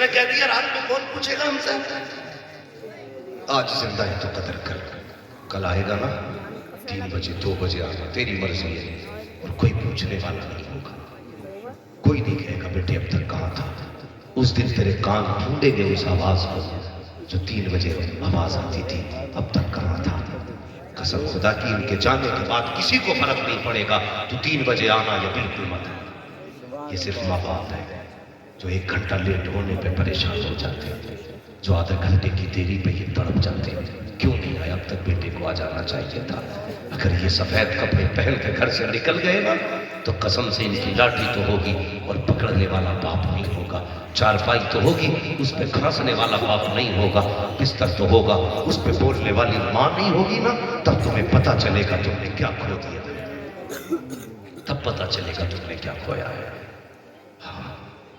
نے کہہ دیا رات میں کون پوچھے گا ہم سے؟ آج زندہ ہے تو قدر کر، کل آئے گا نا 3 بجے 2 بجے آنا، تیری مرضی ہے، اور کوئی پوچھنے والا نہیں ہوگا، کوئی نہیں کہے گا بیٹے اب تک کہاں تھا۔ اس دن تیرے کان ڈھونڈیں گے اس آواز کو جو 3 بجے آواز آتی تھی، اب تک کہاں تھا۔ قسم خدا کی ان کے جانے کے بعد کسی کو فرق نہیں پڑے گا تو 3 بجے آنا یا بالکل مت آنا۔ یہ صرف ماں باپ ہے جو 1 گھنٹہ لیٹ ہونے پہ پریشان ہو جاتے ہیں، جو آدھے گھنٹے کی دیری پہ یہ تڑپ جاتے ہیں، کیوں نہیں آیا اب تک، بیٹے کو آ جانا چاہیے تھا۔ اگر یہ سفید کپڑے پہن کے گھر سے نکل گئے نا تو قسم سے ان کی لاٹھی تو ہوگی اور پکڑنے والا باپ نہیں ہوگا، چارپائی تو ہوگی اس پہ کھانسنے والا باپ نہیں ہوگا، بستر تو ہوگا اس پہ بولنے والی ماں نہیں ہوگی نا، تب تمہیں پتا چلے گا تم نے کیا کھو دیا ہے، تب پتا چلے گا تم نے کیا کھویا ہے۔ ہاں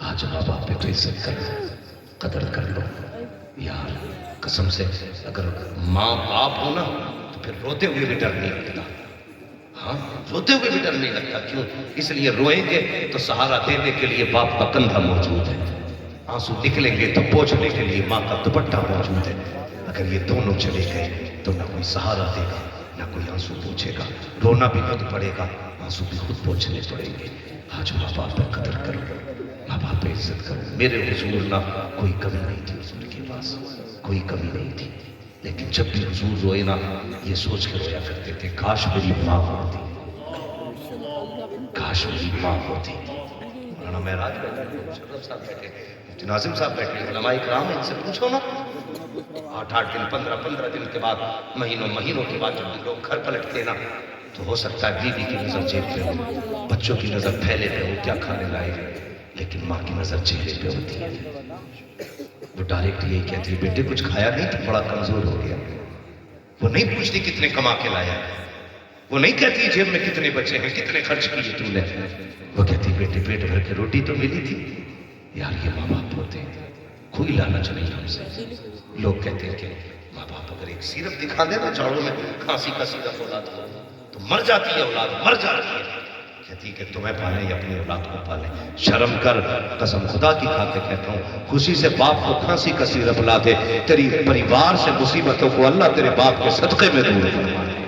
آج ماں باپ پہ تو عزت کر لو، قدر کر لو یار، قسم سے اگر ماں باپ ہو نا تو پھر روتے ہوئے بھی ڈر نہیں لگتا۔ ہاں روتے ہوئے بھی ڈر نہیں لگتا، کیوں؟ اس لیے روئیں گے تو سہارا دینے کے لیے باپ کا کندھا موجود ہے، آنسو نکلیں گے تو پوچھنے کے لیے ماں کا دوپٹہ موجود ہے۔ اگر یہ دونوں چلے گئے تو نہ کوئی سہارا دے گا نہ کوئی آنسو پوچھے گا، رونا بھی خود پڑے گا، آنسو بھی خود پوچھنے پڑیں گے۔ آج ماں باپ پہ قدر کرو، ماں باپ پہ عزت کرو۔ میرے حضور نہ کوئی کمی نہیں تھی حضور کے پاس، کوئی کمی نہیں تھی، لیکن جب بھی حضور روئے نا یہ سوچ کے رویا کرتے تھے کاش میری ماں ہوتی، کاش میری ماں ہوتی۔ مولانا معراج بیٹھے، مشرف صاحب بیٹھے، مفتی ناظم صاحب بیٹھے، علماء کرام ان سے پوچھو نا، 8 دن 15 دن کے بعد، مہینوں کے بعد جب لوگ گھر پلٹتے نا تو ہو سکتا ہے بیوی کی نظر جیب پہ ہو، بچوں کی نظر تھیلے پہ ہو کیا کھانے لائے، لیکن ماں کی نظر چہرے پہ ہوتی ہے۔ وہ ڈائریکٹ یہی کہتی ہے بیٹے کچھ کھایا نہیں تو بڑا کمزور ہو گیا۔ وہ نہیں پوچھتی کتنے کما کے لایا، وہ نہیں کہتی جیب میں کتنے بچے ہیں کتنے خرچ کیے تو نے، وہ کہتی بیٹے پیٹ بھر کے روٹی تو ملی تھی۔ یار یہ ماں باپ ہوتے ہیں، کوئی لالچ نہیں ہم سے۔ لوگ کہتے ہیں کہ ماں باپ اگر ایک سیرپ دکھا دے نا جاڑوں میں کھانسی کا سیرپ اولاد ہو تو مر جاتی ہے اولاد، مر جاتی ہے۔ کہتی کہ تمہیں پالیں یا اپنی اولاد کو پالیں، شرم کر، قسم خدا کی کھا کے کہتا ہوں، خوشی سے باپ کو کھانسی کا سیرپ لا دے، تیری پریوار سے مصیبتوں کو اللہ تیرے باپ کے صدقے میں دور فرما دے۔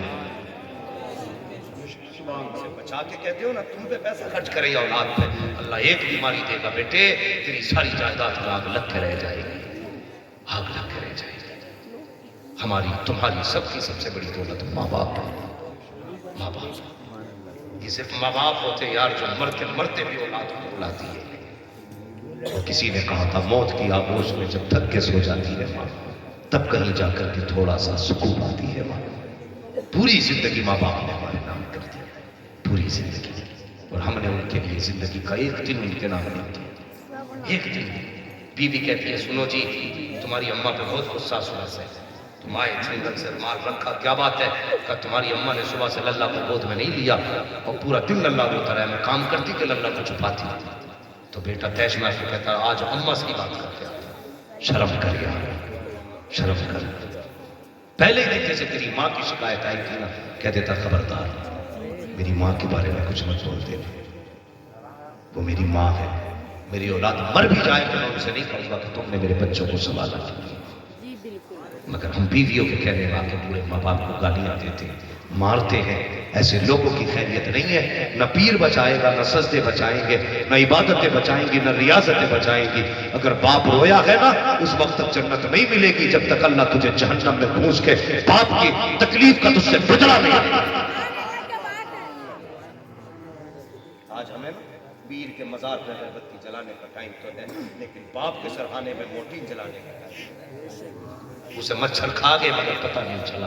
بچا کے کہتے ہو نا تم پہ پیسہ خرچ کرے یا اولاد پہ، اللہ ایک بیماری دے گا بیٹے تیری ساری جائیداد میں آگ لگ کے رہ جائے گی، آگ لگ کے رہ جائے گی۔ ہماری تمہاری سب کی سب سے بڑی دولت ماں باپ ہے، ماں باپ۔ یہ صرف ماں باپ ہوتے یار جو مرتے مرتے بھی اولاد کو بلاتی ہے۔ اور کسی نے کہا تھا موت کی آغوش میں جب تھک کے سو جاتی ہے ماں تب کہیں جا کر کے تھوڑا سا سکون آتی ہے ماں۔ پوری زندگی ماں باپ نے ہمارے نام کر دیا، پوری زندگی، اور ہم نے ان کے لیے زندگی کا ایک دن ان کے نام نہیں کیا، ایک دن۔ بیوی کہتی ہے سنو جی تمہاری اماں پہ بہت غصہ سنس ہے، تم آئے چنگل سے مال رکھا کیا بات ہے؟ کہ تمہاری اماں نے صبح سے للہ کو گود میں نہیں لیا اور پورا دن للہ روتا رہا، میں کام کرتی کہ للہ کو چھپاتی۔ تو بیٹا تیش میں سے کہتا آج اماں سے ہی بات کرتے ہیں، شرم کر یار، شرم کر۔ پہلے دن جیسے تیری ماں کی شکایت آئی تھی نا کہہ دیتا خبردار میری ماں کے بارے میں کچھ مت بول دینا، وہ میری ماں ہے، میری اولاد مر بھی جائے تو میں ان سے نہیں کہوں گا کہ تم نے میرے بچوں کو سنبھالا کیا۔ مگر ہم بیویوں کے کہنے والے پورے ماں باپ کو گالیاں دیتے ہیں، مارتے ہیں، ایسے لوگوں کی خیریت نہیں ہے۔ نہ پیر بچائے گا، نہ سجدے بچائیں گے، نہ عبادتیں بچائیں گی، نہ ریاضتیں بچائیں گی۔ اگر باپ رویا ہے نا اس وقت تک جنت نہیں ملے گی جب تک اللہ تجھے جہنم میں گھونس کے باپ کی تکلیف کا تجھ سے بدلہ نہیں دے گا۔ آج ہمیں پیر کے مزار پہ اگر بتی جلانے کا ٹائم تو ہے لیکن باپ کے سرحانے میں موٹین جلانے کا ٹائم، اسے مچھر کھا گئے مگر پتہ نہیں چلا۔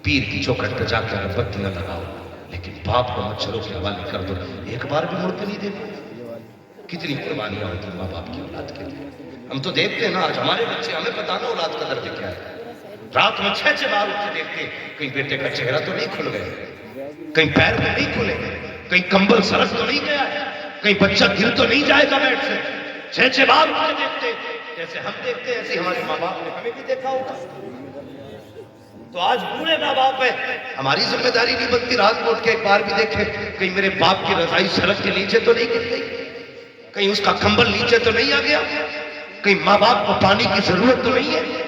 پیر کی چوکھٹ پہ جا کے اگر بتیاں لگاؤ لیکن باپ کو مچھروں کے حوالے کر دو، ایک بار بھی مڑ کے نہیں دیکھو۔ کتنی قربانیاں ہوتی ہیں ماں باپ کی اولاد کے لیے۔ ہم تو دیکھتے ہیں نا آج ہمارے بچے، ہمیں پتہ نا اولاد کا درد کیا ہے، رات میں 6 بار اٹھ کے دیکھتے کہیں بیٹے کا چہرہ تو نہیں کھل گیا، کہیں پیر تو نہیں کھلے، کہیں کمبل سرک تو نہیں گیا ہے، کہیں بچہ گر تو نہیں جائے گا بیٹھ سے۔ 6 بار اٹھ کے دیکھتے، جیسے ہم دیکھتے ہیں ایسے ہمارے ماں باپ نے ہمیں بھی دیکھا ہوگا۔ تو آج پورے ماں باپ ہیں، ہماری ذمہ داری نہیں بنتی رات کو اٹھ کے ایک بار بھی دیکھیں کہیں میرے باپ کی رضائی سڑک کے نیچے تو نہیں گر گئی، کہیں اس کا کمبل نیچے تو نہیں آ گیا، کہیں ماں باپ کو پانی کی ضرورت تو نہیں ہے؟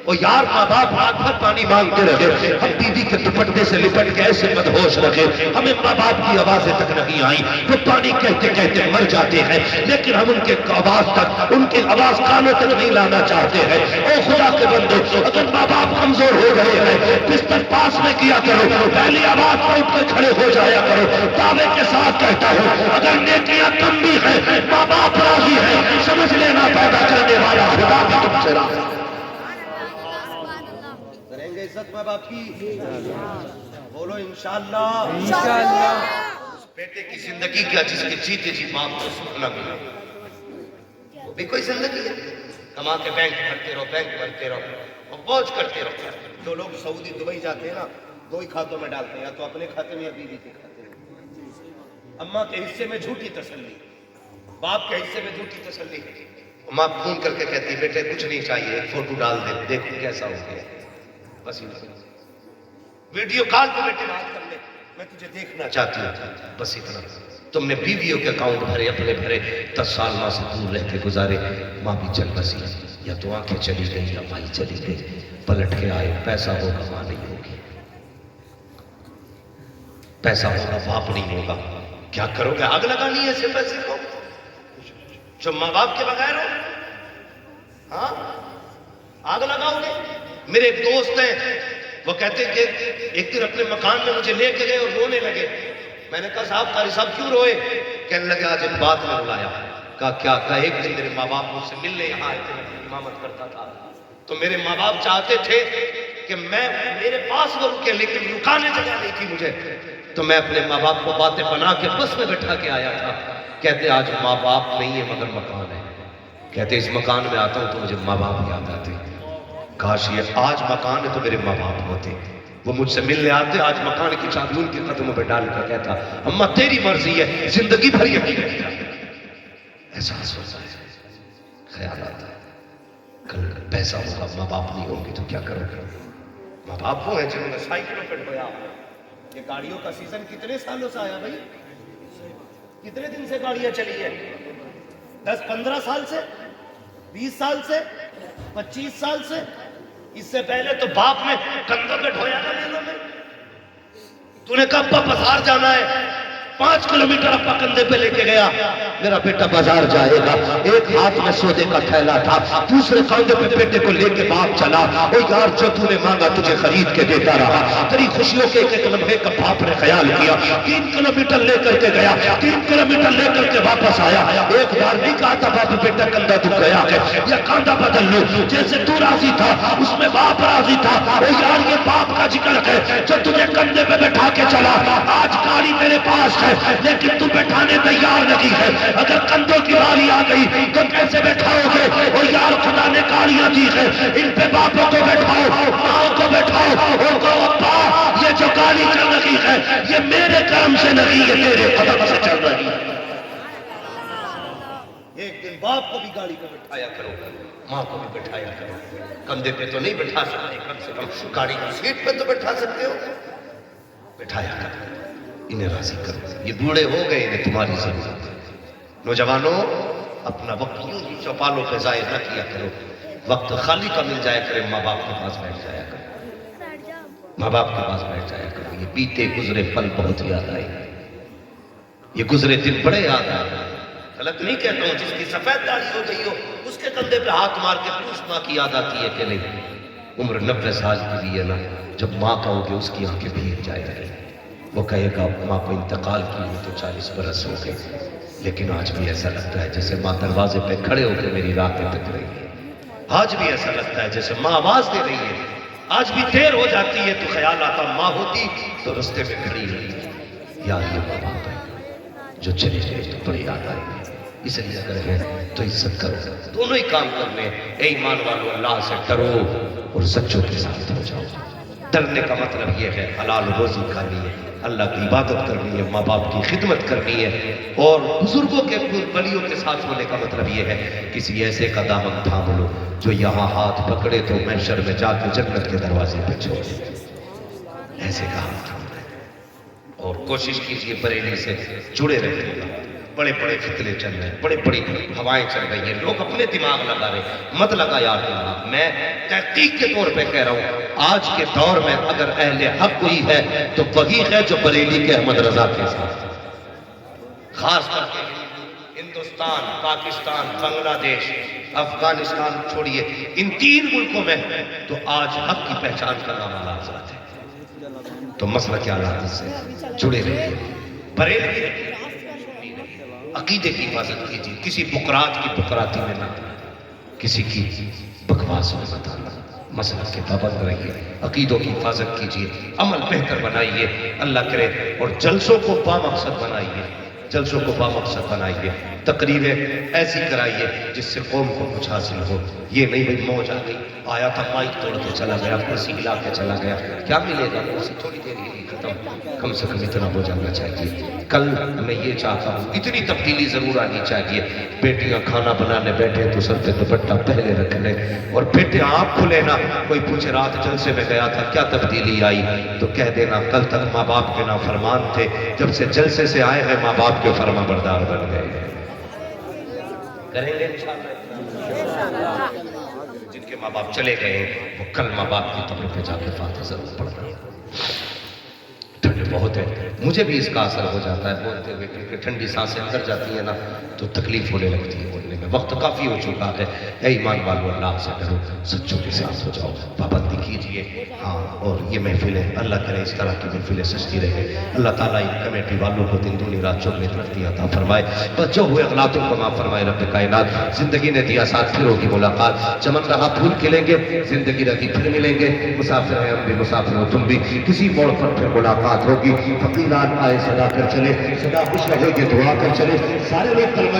اور یار ماں باپ رات بھر پانی مانگتے رہے، ہم بیوی کے دوپٹے سے لپٹ کے ایسے مدہوش رکھے، ہمیں ماں باپ کی آوازیں تک نہیں آئیں، وہ پانی کہتے کہتے مر جاتے ہیں، لیکن ہم ان کے آواز تک، ان کی آواز کانوں تک نہیں لانا چاہتے ہیں۔ او خدا کے بندے، اگر ماں باپ کمزور ہو گئے ہیں، بستر پاس میں کیا کرو، پہلی آواز پر اٹھ کے کھڑے ہو جایا کرو۔ دعوے کے ساتھ کہتا ہوں، اگر نیکیاں کم بھی ہیں، ماں باپ راضی ہیں، سمجھ لینا پیدا کرنے والا خدا بھی تم سے راضی ہے۔ کریں گے عزت ماں باپ کی؟ بولو انشاءاللہ۔ انشاءاللہ۔ اس بیٹے کی زندگی کیا جس کے جیتے جی باپ کو سکھ نہ ملا، وہ بھی کوئی زندگی ہے؟ کما کے بینک بھرتے رہو، بینک بھرتے رہو اور بوجھ کرتے رہو۔ جو لوگ سعودی دبئی جاتے ہیں نا، دو ہی کھاتوں میں ڈالتے ہیں، یا تو اپنے کھاتے میں یا بیوی کے کھاتے میں۔ اماں کے حصے میں جھوٹی تسلی، باپ کے حصے میں جھوٹی تسلی۔ ماں فون کر کے کہتی بیٹے کچھ نہیں چاہیے، ایک فوٹو ڈال دے، دیکھو کیسا ہو گیا، بس ویڈیو کال پہ بیٹے بات کر لے، میں تجھے دیکھنا چاہتی ہوں، بس اتنا۔ تم نے بیویوں کے اکاؤنٹ بھرے، اپنے بھرے، 10 سال ماں سے دور رہ کے گزارے، ماں بھی چل بسی، یا تو آنکھیں چلی گئی یا مائی چلی گئی، پلٹ کے آئے، پیسہ ہوگا ماں نہیں ہوگی، پیسہ ہوگا باپ نہیں ہوگا، کیا کرو گے؟ آگ لگانی ہے ایسے پیسے کو جو ماں باپ کے بغیر ہو؟ ہاں آگ لگاؤ گے؟ میرے ایک دوست ہیں، وہ کہتے کہ ایک دن اپنے مکان میں مجھے لے کے گئے اور رونے لگے۔ میں نے کہا صاحب قاری صاحب کیوں روئے؟ کہنے لگے آج ایک بات میں رلایا۔ کہا کیا؟ کہا ایک دن میرے ماں باپ مجھ سے ملنے یہاں آئے تھے، میں امامت کرتا تھا، تو میرے ماں باپ چاہتے تھے کہ میں میرے پاس وہ رکے، لیکن رکانے جگہ نہیں تھی مجھے، تو میں اپنے ماں باپ کو باتیں بنا کے بس میں بٹھا کے آیا تھا۔ کہتے آج ماں باپ نہیں ہے مگر مکان ہے، کہتے اس مکان میں آتا ہوں تو مجھے ماں باپ یاد آتے، کاش یہ آج مکان ہے تو میرے ماں باپ ہوتے، وہ مجھ سے ملنے آتے، آج مکان کی چابی ان کے قدموں پہ ڈال کر کہتا اماں تیری مرضی ہے، زندگی بھر یقین رکھتا۔ احساس ہوتا ہے، خیال آتا ہے، کل پیسہ ہوگا ماں باپ نہیں ہوں گے تو کیا کرو گے؟ ماں باپ وہ ہیں جنہوں نے سائیکلوں پہ ڈھویا۔ یہ گاڑیوں کا سیزن کتنے سالوں سے آیا بھائی؟ کتنے دن سے گاڑیاں چلی ہیں؟ 10-15 سال سے، 20 سال سے، 25 سال سے؟ اس سے پہلے تو باپ نے کندھوں پہ ڈھویا نا میلوں میں۔ تو نے کہا ابا بازار جانا ہے، 5 کلومیٹر ابا کندھے پہ لے کے گیا، میرا بیٹا بازار جائے گا، ایک ہاتھ میں سودے کا تھیلا تھا، دوسرے کندھے پہ بیٹے کو لے کے باپ چلا۔ او یار جو تو نے مانگا تجھے خرید کے دیتا رہا، تیری خوشیوں کے ایک لمحے کا باپ نے خیال کیا۔ 3 کلومیٹر لے کر کے گیا، 3 کلومیٹر لے کر کے واپس آیا، ایک بار نہیں کہا تھا باپ بیٹا کندھا دکھ گیا ہے یا کاندھا بدل لو، جیسے تو راضی تھا اس میں باپ راضی تھا۔ او یار یہ باپ کا ذکر ہے جو تجھے کندھے پہ بٹھا کے چلا، آج گاڑی میرے پاس ہے لیکن تم بیٹھانے تیار نہیں ہے، اگر کندھوں کی باری آ گئی تو کیسے بیٹھاؤ گے؟ اور یار خدا نے گاڑیاں دی ہے، ان پہ باپوں کو بیٹھاؤ، ماں کو بیٹھاؤ، اور کہو ابا یہ جو گاڑی چل رہی ہے یہ میرے کرم سے نہیں ہے، تیرے قدم سے چل رہی ہے۔ ایک دن باپ کو بھی گاڑی پہ بٹھایا کرو، ماں کو بھی بٹھایا کرو، کندھے پہ تو نہیں بٹھا سکتے، کم سے کم گاڑی کی سیٹ پہ تو بٹھا سکتے ہو، بٹھایا کرو، انہیں راضی کرو۔ یہ بوڑھے ہو گئے، انہیں تمہاری ضرورت ہے۔ نوجوانوں اپنا وقت یوں ہی چوپالوں پہ ضائع نہ کیا کرو، وقت خالی کا مل جایا کرے، ماں باپ کے پاس بیٹھ جایا کرو، ماں باپ کے پاس بیٹھ جایا کرو۔ یہ بیتے گزرے پل بہت یاد آئے، یہ گزرے دن بڑے یاد آئے۔ غلط نہیں کہتا ہوں، جس کی سفید داڑھی ہو گئی ہو اس کے کندھے پہ ہاتھ مار کے پوچھ ماں کی یاد آتی ہے کہ نہیں؟ عمر 90 سال کی بھی ہے نا، جب ماں کہو گے اس کی آنکھیں بھیگ جائے گی، وہ کہے گا ماں کو انتقال کی ہوئی تو 40 برس ہو گئے، لیکن آج بھی ایسا لگتا ہے جیسے ماں دروازے پہ کھڑے ہو کے میری راہ پہ تک رہی ہے، آج بھی ایسا لگتا ہے جیسے ماں آواز دے رہی ہے، آج بھی دیر ہو جاتی ہے تو خیال آتا ماں ہوتی تو رستے میں کھڑی رہی، یار یہ ماں باپ ہے جو چلے گئے تو بڑی یاد آئی ہے، اس لیے اگر ہے تو عزت کرو، دونوں ہی کام کرنے، اے ایمان والو اللہ سے ڈرو اور سچوں کے ساتھ ہو جاؤ۔ ڈرنے کا مطلب یہ ہے حلال روزی کھانی ہے، اللہ کی عبادت کرنی ہے، ماں باپ کی خدمت کرنی ہے، اور بزرگوں کے بڑیوں کے ساتھ ہونے کا مطلب یہ ہے کسی ایسے کا دامن تھام لو جو یہاں ہاتھ پکڑے تو محشر میں جا کے جنت کے دروازے پہ چھوڑ دے، ایسے کا ہاتھ تھام، اور کوشش کیجئے بریلی سے جڑے رہنے کا، بڑے بڑے فتنے چل رہے ہیں، بڑی بڑی ہوائیں چل رہی ہیں، لوگ اپنے دماغ لگا رہے ہیں، مت لگا یار دماغ۔ میں تحقیق کے طور پہ کہہ رہا ہوں، آج کے دور میں اگر اہل حق کوئی ہے تو وہی ہے جو بریلی کے احمد رضا کے ساتھ، خاص کر کے ہندوستان، پاکستان، بنگلہ دیش، افغانستان چھوڑیے، ان 3 ملکوں میں تو آج حق کی پہچان کا نام آزاد ہے۔ تو مسئلہ کیا حالات سے جڑے رہے، بریلوی رہیے، عقیدے کی حفاظت کیجیے، کسی بکرات کی بکراتی میں نہ، کسی کی بکواس میں مت آنا، مسلک کے پابند رہیے، عقیدوں کی حفاظت کیجیے، عمل بہتر بنائیے، اللہ کرے، اور جلسوں کو بامقصد بنائیے، جلسوں کو بامقصد بنائیے، تقریریں ایسی کرائیے جس سے قوم کو کچھ حاصل ہو۔ یہ نہیں بھئی موج آ گئی، آیا تھا مائک توڑ کے چلا گیا، کرسی ہلا کے چلا گیا، کیا ملے گا؟ کرسی تھوڑی دیر ہی ختم، کم سے کم اتنا ہو جانا چاہیے۔ کل میں یہ چاہتا ہوں، اتنی تبدیلی ضرور آنی چاہیے، بیٹیاں کھانا بنانے بیٹھے تو سر پہ دوپٹہ پہلے رکھ لیں، اور بیٹے آپ کھلے نا، کوئی پوچھے رات جلسے میں گیا تھا کیا تبدیلی آئی، تو کہہ دینا کل تک ماں باپ کے نافرمان تھے، جب سے جلسے سے آئے ہیں ماں باپ کے فرما بردار بن گئے۔ کریں گے انشاءاللہ؟ جن کے ماں باپ چلے گئے وہ کل ماں باپ کی قبر پہ جا کے فاتحہ ضرور پڑھنا۔ ٹھنڈ بہت ہے، مجھے بھی اس کا اثر ہو جاتا ہے بولتے ہوئے، کیونکہ ٹھنڈی سانسیں اندر جاتی ہیں نا تو تکلیف ہونے لگتی ہے بولنے میں۔ وقت کافی ہو چکا ہے، اے ایمان والو اللہ سے ڈرو، سچوں کے ساتھ ہو جاؤ، پابندی کیجئے۔ ہاں، اور یہ محفلیں اللہ کرے اس طرح کی محفلیں سجتی رہے، اللہ تعالیٰ ان کمیٹی والوں کو دن دنی رات چوگلی ترقی عطا فرمائے، بس جو ہوئے غلطوں کو معاف فرمائے رب کائنات۔ زندگی نے دیا ساتھ، پھر ہوگی ملاقات، چمن رہا پھول کھلیں گے، زندگی رہی پھر ملیں گے، مسافر ہیں ہم بھی، مسافر ہو تم بھی، کسی موڑ پر پھر ملاقات ہوگی۔ فقیران آئے صدا کر چلے، صدا خوش رہے گی دعا کر چلے، سارے لوگ کلمہ